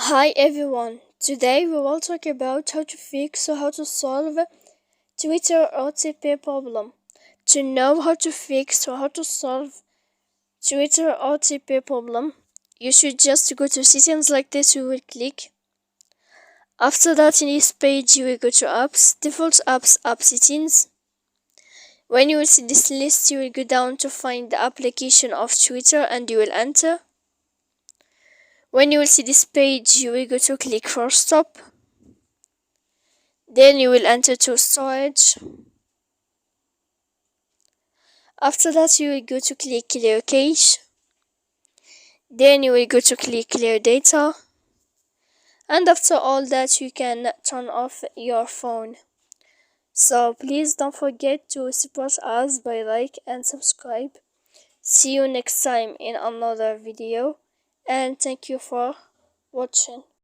Hi everyone, today we will talk about how to fix or how to solve Twitter OTP problem. To know how to fix or how to solve Twitter OTP problem, you should just go to settings like this. You will click. After that, in this page, you will go to apps, default apps, app settings. When you will see this list, you will go down to find the application of Twitter and you will enter. When you will see this page, you will go to click for stop. Then you will enter to storage. After that, you will go to click clear cache. Then you will go to click clear data. And after all that, you can turn off your phone. So please don't forget to support us by like and subscribe. See you next time in another video, and thank you for watching.